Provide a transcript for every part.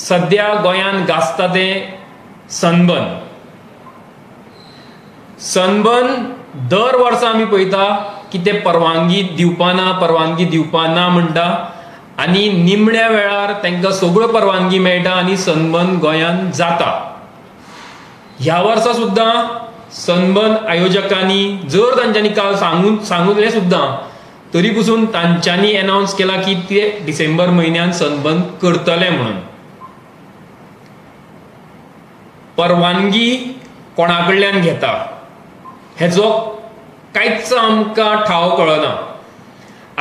सध्या गोंयांत गाजता ते सनबर्न दर वर्सा आमी पळयता की ते परवानगी दिवपा ना म्हणटा आनी निमण्या वेळार तांकां सगळ्यो परवानगी मेळटा आनी सनबर्न गोंयांत जाता। ह्या वर्सा सुद्दां सनबर्न आयोजकांनी जर तांच्यांनी काल सांगुलें सुद्दां तरी पसून तांच्यांनी अनाउन्स केला की ते डिसेंबर म्हयन्यात सनबर्न करतले म्हणून। परवानगी कोणा कडल्यान घेता हेजो कांयच आमकां ठाव कळना।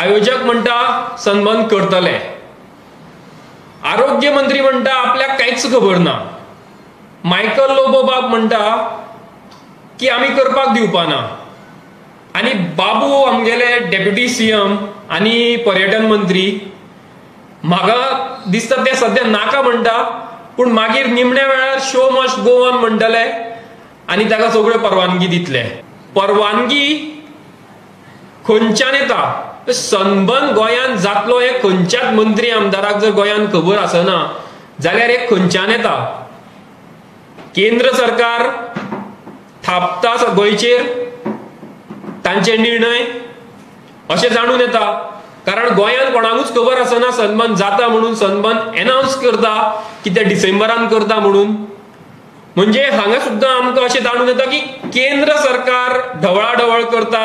आयोजक म्हणटा सनबर्न करतले, आरोग्य मंत्री म्हणटा आपल्याक कांयच खबर ना, मायकल लोबो बाब म्हणटा की आमी करपाक दिवपाना, आनी बाबू आमगेले डेप्युटी सीएम आनी पर्यटन मंत्री म्हाका दिसता ते सध्या नाका म्हणटा, पूण मागीर निमण्या वेळार शो मस्ट गो ऑन म्हणटले आनी ताका सगळ्यो परवानगी दितले। परवानगी खंयच्यान येता? सनबर्न गोंयांत जातलो हे खंयच्याच मंत्री आमदाराक जर गोंयांत खबर आसना जाल्यार हे खंयच्यान येता? केंद्र सरकार थापता गोंयचेर तांचे निर्णय अशें जाणून येता, कारण गोंयांत कोणाकूच खबर आसना सनबर्न जाता म्हणून सनबर्न अनाउन्स करता की ते डिसेंबरान करता म्हणून। म्हणजे हांगा सुद्दां आमकां अशें जाणून येता की केंद्र सरकार ढवळाढवळ करता,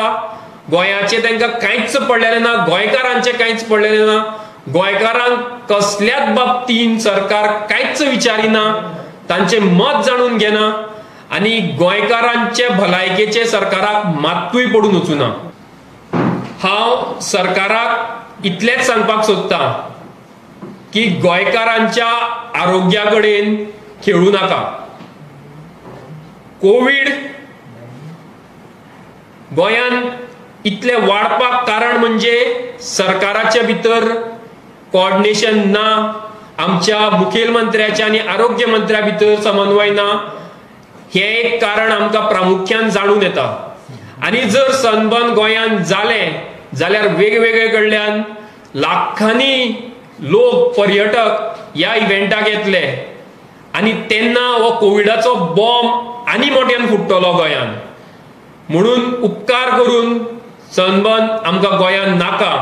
गोंयाचे तांकां कांयच पडलेलें ना, गोंयकारांचे कांयच पडलेलें ना, गोंयकारांक कसल्याच बाबतींत सरकार कांयच विचारिना, तांचें मत जाणून घेना आनी गोंयकारांचे भलायकेचे सरकाराक मात्तूय पडून वचूना। हांव सरकाराक इतलेंच सांगपाक सोदतां की गोंयकारांच्या आरोग्या कडेन खेळूं नाका। कोविड गोंयांत इतले वाडपाक कारण म्हणजे सरकाराच्या भितर कोऑर्डिनेशन ना, आमच्या मुखेलमंत्र्याच्या आनी आरोग्य मंत्र्या भितर समन्वय ना, हे एक कारण आमकां प्रामुख्यान जाणून येता। आनी जर सनबर्न गोंयांत जालें जाल्यार वेगवेगळे कडल्यान लाखांनी लोक पर्यटक ह्या इव्हेंटाक येतले आनी तेन्ना हो कोविडाचो बॉम्ब आनी मोठ्यान फुट्टलो गोंयांत। म्हणून उपकार करून सनबर्न आमकां गोंयांत नाका।